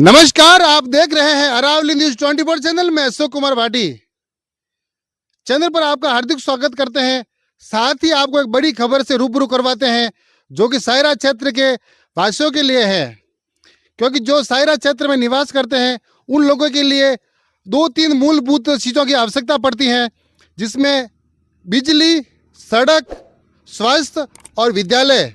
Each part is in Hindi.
नमस्कार, आप देख रहे हैं अरावली न्यूज 24 चैनल में। अशोक कुमार भाटी चैनल पर आपका हार्दिक स्वागत करते हैं। साथ ही आपको एक बड़ी खबर से रूबरू करवाते हैं जो कि सायरा क्षेत्र के वासियों के लिए है, क्योंकि जो सायरा क्षेत्र में निवास करते हैं उन लोगों के लिए 2-3 मूलभूत चीज़ों की आवश्यकता पड़ती है, जिसमें बिजली, सड़क, स्वास्थ्य और विद्यालय,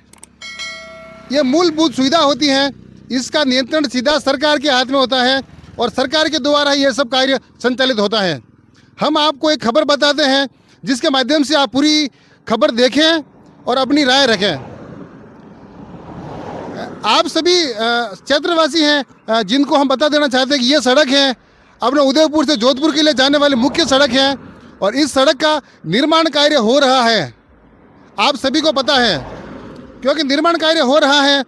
ये मूलभूत सुविधा होती हैं। इसका नियंत्रण सीधा सरकार के हाथ में होता है और सरकार के द्वारा ये सब कार्य संचालित होता है। हम आपको एक खबर बताते हैं जिसके माध्यम से आप पूरी खबर देखें और अपनी राय रखें। आप सभी क्षेत्रवासी हैं जिनको हम बता देना चाहते हैं कि ये सड़क है अपने उदयपुर से जोधपुर के लिए जाने वाली मुख्य सड़क है और इस सड़क का निर्माण कार्य हो रहा है। आप सभी को पता है, क्योंकि निर्माण कार्य हो रहा है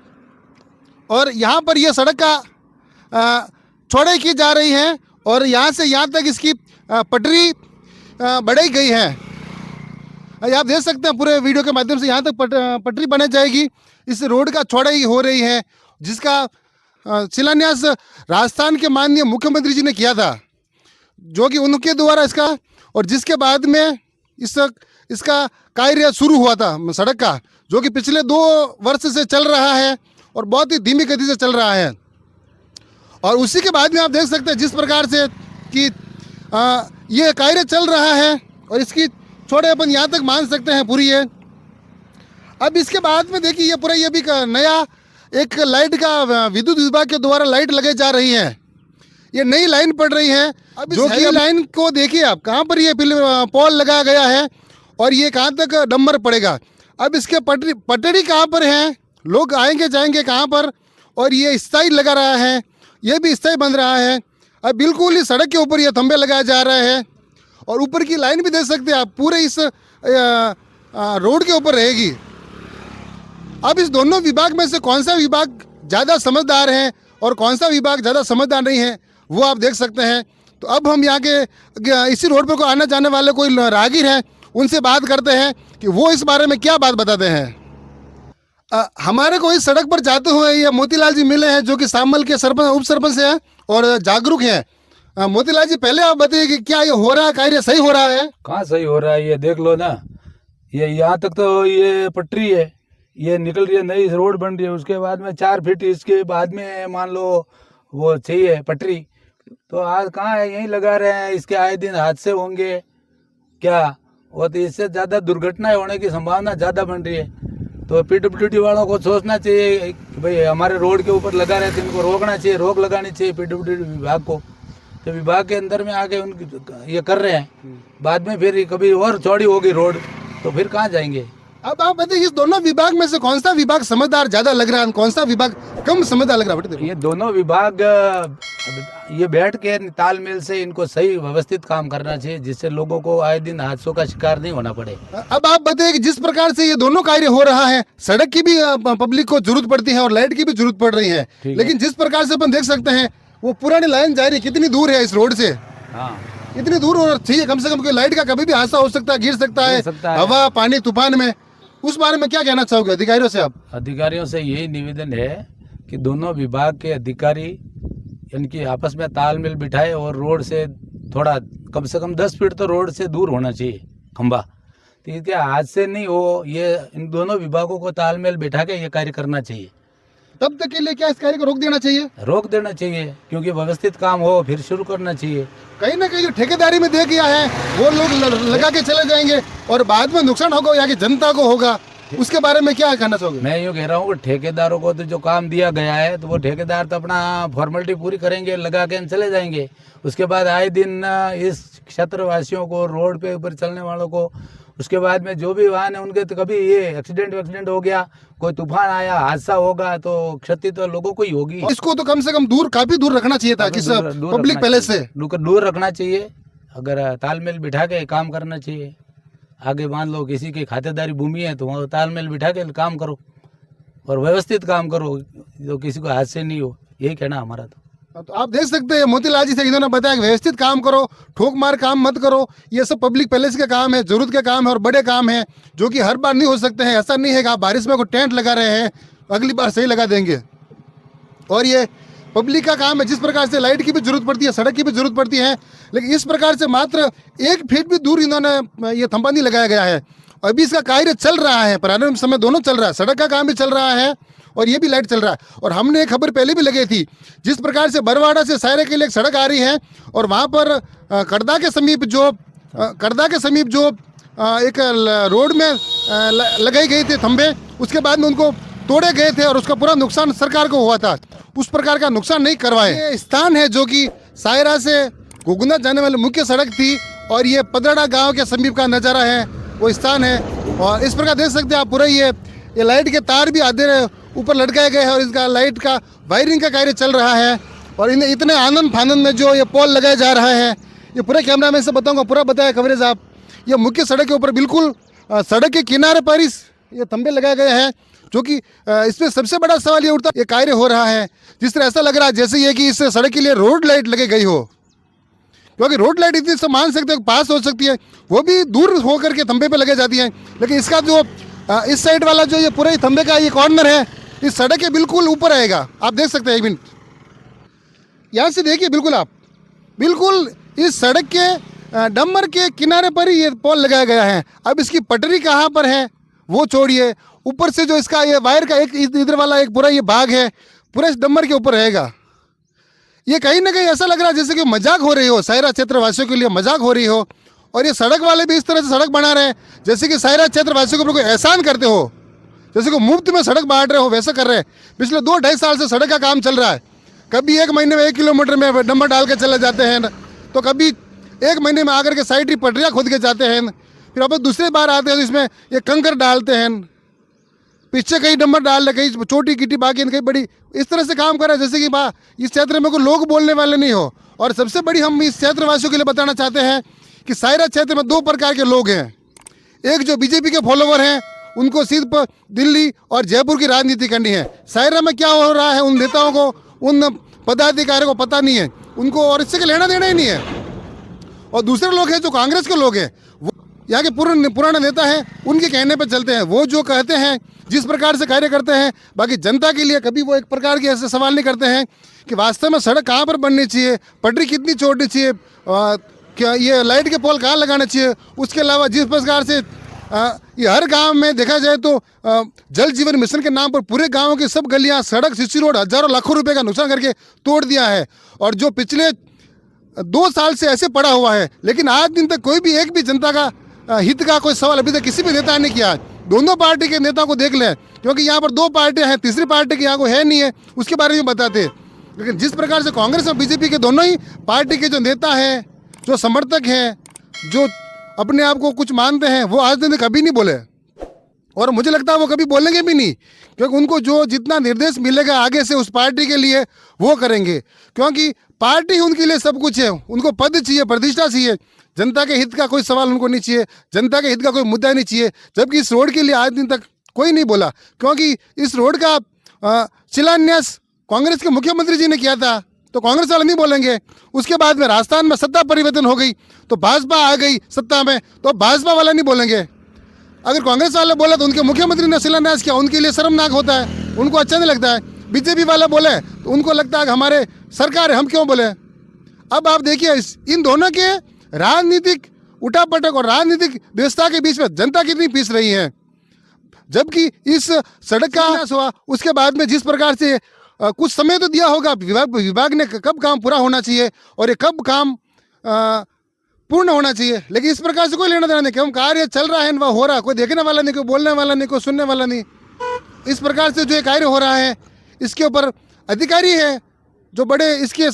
और यहाँ पर यह सड़क का चौड़ाई की जा रही है और यहाँ से यहाँ तक इसकी पटरी बढ़ाई गई है। आप देख सकते हैं पूरे वीडियो के माध्यम से यहाँ तक पटरी बनाई जाएगी। इस रोड का चौड़ाई हो रही है, जिसका शिलान्यास राजस्थान के माननीय मुख्यमंत्री जी ने किया था, जो कि उनके द्वारा इसका, और जिसके बाद में इसका कार्य शुरू हुआ था सड़क का, जो कि पिछले 2 वर्ष से चल रहा है और बहुत ही धीमी गति से चल रहा है। और उसी के बाद में आप देख सकते हैं जिस प्रकार से कि ये कार्य चल रहा है और इसकी छोड़े अपन यहाँ तक मान सकते हैं पूरी है। अब इसके बाद में देखिए ये पूरा ये भी नया एक लाइट का विद्युत विभाग के द्वारा लाइट लगाई जा रही है। ये नई लाइन पड़ रही है। अब जो कि लाइन को देखिए आप, कहाँ पर ये पोल लगाया गया है और ये कहाँ तक डंबर पड़ेगा। अब इसके पटड़ी कहाँ पर है, लोग आएंगे जाएंगे कहाँ पर, और ये स्थायी लगा रहा है, ये भी स्थायी बन रहा है। अब बिल्कुल ही सड़क के ऊपर ये थंबे लगाया जा रहे हैं और ऊपर की लाइन भी देख सकते हैं आप, पूरे इस रोड के ऊपर रहेगी। अब इस दोनों विभाग में से कौन सा विभाग ज़्यादा समझदार है और कौन सा विभाग ज़्यादा समझदार नहीं है, वो आप देख सकते हैं। तो अब हम यहाँ के इसी रोड पर को आने जाने वाले कोई राहगीर हैं, उनसे बात करते हैं कि वो इस बारे में क्या बात बताते हैं। हमारे को इस सड़क पर जाते हुए ये मोतीलाल जी मिले हैं, जो कि सामल के उप सरपंच हैं और जागरूक हैं। मोतीलाल जी, पहले आप बताइए कि क्या ये हो रहा है, कार्य सही हो रहा है? कहाँ सही हो रहा है, ये देख लो ना। ये यहाँ तक तो ये पटरी है, ये निकल रही है, नई रोड बन रही है। उसके बाद में 4 फीट इसके बाद में मान लो वो चाहिए पटरी, तो आज कहाँ है, यहीं लगा रहे हैं। इसके आए दिन हादसे होंगे क्या, वो तो इससे ज़्यादा दुर्घटनाएं होने की संभावना ज़्यादा बन रही है। तो पीडब्ल्यूडी वालों को सोचना चाहिए कि भाई हमारे रोड के ऊपर लगा रहे थे, इनको रोकना चाहिए, रोक लगानी चाहिए पीडब्ल्यूडी विभाग को। तो विभाग के अंदर में आके उनकी ये कर रहे हैं, बाद में फिर कभी और चौड़ी होगी रोड तो फिर कहाँ जाएंगे। अब आप बताइए इस दोनों विभाग में से कौन सा विभाग समझदार ज्यादा लग रहा है, कौन सा विभाग कम समझदार लग रहा है? ये दोनों विभाग ये बैठ के तालमेल से इनको सही व्यवस्थित काम करना चाहिए, जिससे लोगों को आए दिन हादसों का शिकार नहीं होना पड़े। अब आप बताइए कि जिस प्रकार से ये दोनों कार्य हो रहा है, सड़क की भी पब्लिक को जरूरत पड़ती है और लाइट की भी जरूरत पड़ रही है, लेकिन जिस प्रकार से अपन देख सकते हैं वो पुरानी लाइन जा रही है, कितनी दूर है इस रोड से। हाँ, इतनी दूर और चाहिए कम से कम, कोई लाइट का कभी भी हादसा हो सकता है, गिर सकता है हवा पानी तूफान में। उस बारे में क्या कहना चाहोगे अधिकारियों से? आप अधिकारियों से यही निवेदन है कि दोनों विभाग के अधिकारी इनकी आपस में तालमेल बिठाए और रोड से थोड़ा कम से कम 10 फीट तो रोड से दूर होना चाहिए खंबा, तो इसके हादसे नहीं हो। ये इन दोनों विभागों को तालमेल बिठा के ये कार्य करना चाहिए। तब तक के लिए क्या इस कार्य को रोक देना चाहिए? रोक देना चाहिए, क्योंकि व्यवस्थित काम हो फिर शुरू करना चाहिए। कहीं ना कहीं जो ठेकेदारी में दे गया है वो लोग लगा के चले जाएंगे और बाद में नुकसान होगा यहाँ की जनता को होगा, उसके बारे में क्या कहना चाहोगे? मैं यूँ कह रहा हूँ कि ठेकेदारों को तो जो काम दिया गया है तो वो ठेकेदार तो अपना फॉर्मेलिटी पूरी करेंगे, लगा के चले जाएंगे। उसके बाद आए दिन इस क्षेत्रवासियों को, रोड पे ऊपर चलने वालों को, उसके बाद में जो भी वाहन है उनके तो कभी ये एक्सीडेंट हो गया, कोई तूफान आया, हादसा होगा तो क्षति तो लोगों को ही होगी। इसको तो कम से कम दूर, काफी दूर रखना चाहिए था किस पब्लिक पैलेस से, दूर रखना चाहिए। अगर तालमेल बिठा के काम करना चाहिए। आगे मान लो किसी की खातेदारी भूमि है तो वहाँ तालमेल बिठा के काम करो और व्यवस्थित काम करो, जो किसी को हादसे नहीं हो, यही कहना हमारा। तो आप देख सकते हैं मोतीलाल जी से इन्होंने बताया कि व्यवस्थित काम करो, ठोक मार काम मत करो। ये सब पब्लिक पैलेस के काम है, जरूरत के काम है और बड़े काम है, जो कि हर बार नहीं हो सकते हैं। ऐसा नहीं है कि आप बारिश में कोई टेंट लगा रहे हैं अगली बार सही लगा देंगे। और ये पब्लिक का काम है, जिस प्रकार से लाइट की भी जरूरत पड़ती है, सड़क की भी जरूरत पड़ती है, लेकिन इस प्रकार से मात्र 1 फीट भी दूर इन्होंने ये थंबा नहीं लगाया गया है। अभी इसका कार्य चल रहा है, प्रारंभ समय दोनों चल रहा है, सड़क का काम भी चल रहा है और ये भी लाइट चल रहा है। और हमने एक खबर पहले भी लगाई थी, जिस प्रकार से बरवाड़ा से सायरा के लिए एक सड़क आ रही है और वहाँ पर करदा के समीप जो एक रोड में लगाई गई थी थंबे, उसके बाद में उनको तोड़े गए थे और उसका पूरा नुकसान सरकार को हुआ था। उस प्रकार का नुकसान नहीं करवाए। ये स्थान है जो कि सायरा से गोगुंदा जाने वाली मुख्य सड़क थी और ये पदराड़ा गांव के समीप का नज़ारा है, वो स्थान है। और इस प्रकार देख सकते हैं आप पूरा ये लाइट के तार भी आधे ऊपर लटकाए गए हैं और इसका लाइट का वायरिंग का कार्य चल रहा है। और इन्हें इतने आनंद फानंद में जो ये पोल लगाया जा रहा है, ये पूरे कैमरा मैन से बताऊंगा, पूरा बताया कवरेज आप। ये मुख्य सड़क के ऊपर बिल्कुल सड़क के किनारे पर ये थंबे लगाए गए हैं, जो कि इसमें सबसे बड़ा सवाल ये उठता है, ये कार्य हो रहा है जिस तरह ऐसा लग रहा है जैसे ये कि इस सड़क के लिए रोड लाइट लगी गई हो, क्योंकि रोड लाइट इतनी सब मान सकते हो पास हो सकती है, वो भी दूर होकर के थंबे पे लगे जाती हैं। लेकिन इसका जो इस साइड वाला जो ये पूरे थंबे का ये कॉर्नर है, इस सड़क के बिल्कुल ऊपर आएगा। आप देख सकते हैं, 1 मिनट यहाँ से देखिए, बिल्कुल आप बिल्कुल इस सड़क के डम्बर के किनारे पर ही ये पोल लगाया गया है। अब इसकी पटरी कहाँ पर है वो छोड़िए, ऊपर से जो इसका ये वायर का एक इधर वाला एक पूरा ये भाग है, पूरा इस डम्बर के ऊपर रहेगा। ये कहीं ना कहीं ऐसा लग रहा है जैसे कि मजाक हो रही हो, सायरा क्षेत्र वासियों के लिए मजाक हो रही हो। और ये सड़क वाले भी इस तरह से सड़क बना रहे हैं जैसे कि सायरा क्षेत्र वासियों के ऊपर कोई एहसान करते हो, जैसे कि मुफ्त में सड़क बांट रहे हो, वैसा कर रहे हैं। पिछले 2-2.5 साल से सड़क का काम चल रहा है। कभी 1 महीने में 1 किलोमीटर में डम्बर डाल के चले जाते हैं, तो कभी 1 महीने में आकर के साइड की पटरियाँ खोद के जाते हैं, फिर अब दूसरी बार आते हैं तो इसमें ये कंकर डालते हैं, पीछे कहीं डम्बर डाल रहे, कहीं छोटी गिट्टी बाकी कहीं बड़ी, इस तरह से काम कर रहे हैं जैसे कि इस क्षेत्र में कोई लोग बोलने वाले नहीं हो। और सबसे बड़ी हम इस क्षेत्र वासियों के लिए बताना चाहते हैं कि सायरा क्षेत्र में 2 प्रकार के लोग हैं। एक जो बीजेपी के फॉलोवर हैं, उनको सिर्फ दिल्ली और जयपुर की राजनीति करनी है। सायरा में क्या हो रहा है उन नेताओं को, उन पदाधिकारियों को पता नहीं है उनको, और इससे लेना देना ही नहीं है। और दूसरे लोग हैं जो कांग्रेस के लोग हैं, वो यहाँ के पुराने नेता हैं, उनके कहने पर चलते हैं। वो जो कहते हैं, जिस प्रकार से कार्य करते हैं, बाकी जनता के लिए कभी वो एक प्रकार के ऐसे सवाल नहीं करते हैं कि वास्तव में सड़क कहाँ पर बननी चाहिए, पटरी कितनी छोड़नी चाहिए, क्या ये लाइट के पोल कहाँ लगाने चाहिए। उसके अलावा जिस प्रकार से ये हर गांव में देखा जाए तो जल जीवन मिशन के नाम पर पूरे गांव की सब गलियां, सड़क, सीसी रोड हजारों लाखों रुपए का नुकसान करके तोड़ दिया है। और जो पिछले 2 साल से ऐसे पड़ा हुआ है, लेकिन आज दिन तक कोई भी एक भी जनता का हित का कोई सवाल अभी तक किसी भी नेता ने किया। दोनों पार्टी के नेता को देख लें, क्योंकि यहाँ पर 2 पार्टियां हैं, तीसरी पार्टी की यहाँ को है नहीं है, उसके बारे में बताते। लेकिन जिस प्रकार से कांग्रेस और बीजेपी के दोनों ही पार्टी के जो नेता हैं, जो समर्थक हैं, जो अपने आप को कुछ मानते हैं, वो आज दिन कभी नहीं बोले और मुझे लगता है वो कभी बोलेंगे भी नहीं, क्योंकि उनको जो जितना निर्देश मिलेगा आगे से उस पार्टी के लिए वो करेंगे, क्योंकि पार्टी उनके लिए सब कुछ है। उनको पद चाहिए, प्रतिष्ठा चाहिए, जनता के हित का कोई सवाल उनको नहीं चाहिए, जनता के हित का कोई मुद्दा नहीं चाहिए। जबकि इस रोड के लिए आज दिन तक कोई नहीं बोला, क्योंकि इस रोड का शिलान्यास कांग्रेस के मुख्यमंत्री जी ने किया था, तो कांग्रेस वाले नहीं बोलेंगे। उसके बाद में राजस्थान में सत्ता परिवर्तन हो गई, तो भाजपा आ गई सत्ता में, तो भाजपा वाला नहीं बोलेंगे। अगर कांग्रेस वाले बोले तो उनके मुख्यमंत्री ने शिलान्यास किया, उनके लिए शर्मनाक होता है, उनको अच्छा नहीं लगता है। बीजेपी वाला बोले तो उनको लगता है कि हमारे सरकार है, हम क्यों बोले। अब आप देखिए इन दोनों के राजनीतिक उठापटक और राजनीतिक व्यवस्था के बीच में जनता कितनी पीस रही है। जबकि इस सड़क का हुआ उसके बाद में जिस प्रकार से कुछ समय तो दिया होगा विभाग ने, कब काम पूरा होना चाहिए और ये कब काम पूर्ण होना चाहिए, लेकिन इस प्रकार से कोई लेना देना नहीं। क्यों कार्य चल रहा है, वह हो रहा है, कोई देखने वाला नहीं, कोई बोलने वाला नहीं, कोई सुनने वाला नहीं। इस प्रकार से जो ये कार्य हो रहा है, इसके ऊपर अधिकारी है जो बड़े इसके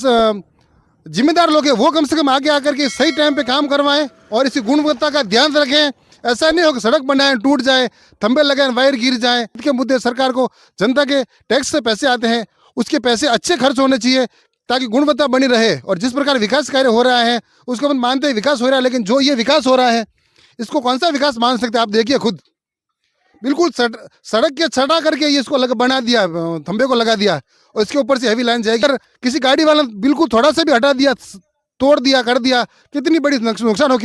जिम्मेदार लोग हैं, वो कम से कम आगे आकर के सही टाइम पे काम करवाएं और इसकी गुणवत्ता का ध्यान रखें। ऐसा नहीं हो कि सड़क बनाएं, टूट जाए, थंबे लगाएं, वायर गिर जाए। इसके मुद्दे सरकार को, जनता के टैक्स से पैसे आते हैं, उसके पैसे अच्छे खर्च होने चाहिए ताकि गुणवत्ता बनी रहे। और जिस प्रकार विकास कार्य हो रहा है उसको हम मानते हैं विकास हो रहा है, लेकिन जो ये विकास हो रहा है इसको कौन सा विकास मान सकते हैं आप देखिए खुद। बिल्कुल सड़क के छटा करके ये इसको बना दिया, थंबे को लगा दिया और इसके ऊपर से हैवी लाइन जाएगी। अगर किसी गाड़ी वाला बिल्कुल थोड़ा सा भी हटा दिया, तोड़ दिया, कर दिया, कितनी बड़ी नुकसान हो,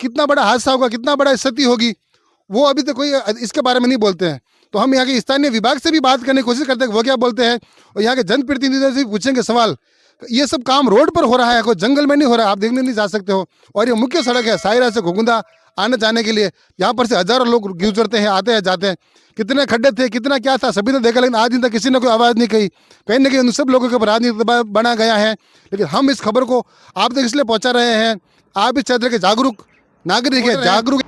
कितना बड़ा हादसा होगा, कितना बड़ा क्षति होगी, वो अभी तक कोई इसके बारे में नहीं बोलते हैं। तो हम यहाँ के स्थानीय विभाग से भी बात करने की कोशिश करते हैं, वो क्या बोलते हैं, और यहाँ के जनप्रतिनिधियों से भी पूछेंगे सवाल। ये सब काम रोड पर हो रहा है, कोई जंगल में नहीं हो रहा है, आप देखने नहीं जा सकते हो। और ये मुख्य सड़क है सायरा से घोगुंदा आने जाने के लिए, यहाँ पर से हजारों लोग गुजरते हैं, आते हैं जाते हैं। कितने खड्डे थे, कितना क्या था, सभी ने देखा, लेकिन आज दिन तक किसी ने कोई आवाज़ नहीं कही। कहीं ना कहीं उन सब लोगों के ऊपर राजनीति दबाव बना गया है। लेकिन हम इस खबर को आप तक इसलिए पहुँचा रहे हैं, आप इस क्षेत्र के जागरूक नागरिक हैं, जागरूक,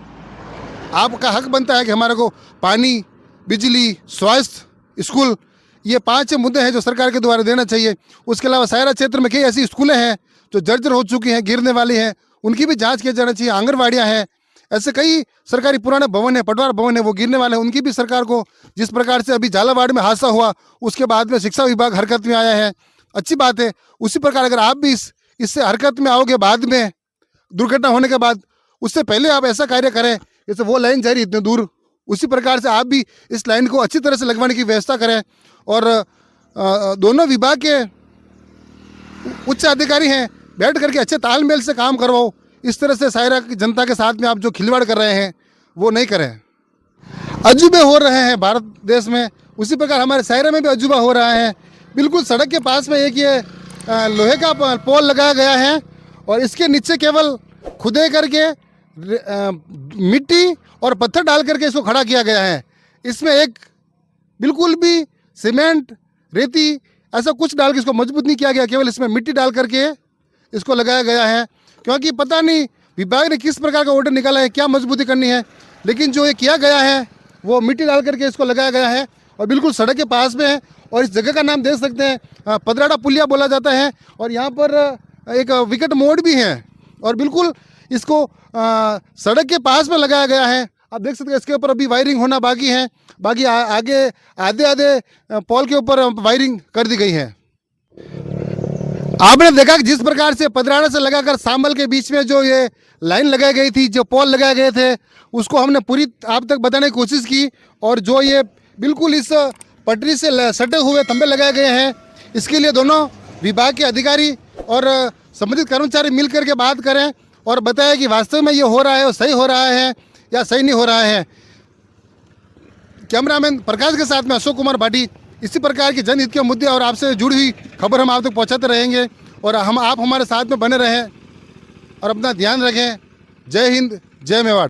आपका हक बनता है कि हमारे को पानी, बिजली, स्वास्थ्य, स्कूल, ये 5 मुद्दे हैं जो सरकार के द्वारा देना चाहिए। उसके अलावा सायरा क्षेत्र में कई ऐसी स्कूलें हैं जो जर्जर हो चुकी हैं, गिरने वाली हैं, उनकी भी जांच किया जाना चाहिए। आंगनवाड़ियाँ हैं, ऐसे कई सरकारी पुराने भवन है, पटवार भवन है, वो गिरने वाले हैं, उनकी भी सरकार को, जिस प्रकार से अभी झालावाड़ में हादसा हुआ उसके बाद में शिक्षा विभाग हरकत में आया है, अच्छी बात है। उसी प्रकार अगर आप भी इससे हरकत में आओगे बाद में, दुर्घटना होने के बाद, उससे पहले आप ऐसा कार्य करें, जैसे वो लाइन जा रही इतने दूर, उसी प्रकार से आप भी इस लाइन को अच्छी तरह से लगवाने की व्यवस्था करें। और दोनों विभाग के उच्च अधिकारी हैं, बैठ करके अच्छे तालमेल से काम करवाओ। इस तरह से सायरा की जनता के साथ में आप जो खिलवाड़ कर रहे हैं वो नहीं करें। अजूबे हो रहे हैं भारत देश में, उसी प्रकार हमारे सायरा में भी अजूबा हो रहा है। बिल्कुल सड़क के पास में एक ये लोहे का पोल लगाया गया है और इसके नीचे केवल खुदे करके मिट्टी और पत्थर डाल करके इसको खड़ा किया गया है। इसमें एक बिल्कुल भी सीमेंट, रेती, ऐसा कुछ डाल के इसको मजबूत नहीं किया गया, केवल इसमें मिट्टी डाल करके इसको लगाया गया है। क्योंकि पता नहीं विभाग ने किस प्रकार का ऑर्डर निकाला है, क्या मजबूती करनी है, लेकिन जो ये किया गया है वो मिट्टी डाल करके इसको लगाया गया है और बिल्कुल सड़क के पास में है। और इस जगह का नाम देख सकते हैं, पदराड़ा पुलिया बोला जाता है। और यहाँ पर एक विकेट मोड़ भी है और बिल्कुल इसको सड़क के पास में लगाया गया है। आप देख सकते हैं इसके ऊपर अभी वायरिंग होना बाकी है, बाकी आगे आधे पोल के ऊपर वायरिंग कर दी गई है। आपने देखा कि जिस प्रकार से पदराड़ा से लगाकर सांबल के बीच में जो ये लाइन लगाई गई थी, जो पोल लगाए गए थे, उसको हमने पूरी आप तक बताने की कोशिश की। और जो ये बिल्कुल इस पटरी से सटे हुए खंभे लगाए गए हैं, इसके लिए दोनों विभाग के अधिकारी और संबंधित कर्मचारी मिल करके बात करें और बताएं कि वास्तव में ये हो रहा है और सही हो रहा है या सही नहीं हो रहा है। कैमरामैन प्रकाश के साथ में अशोक कुमार भाटी। इसी प्रकार की जनहित के मुद्दे और आपसे जुड़ी हुई खबर हम आप तक पहुंचाते रहेंगे और आप हमारे साथ में बने रहें और अपना ध्यान रखें। जय हिंद, जय मेवाड़।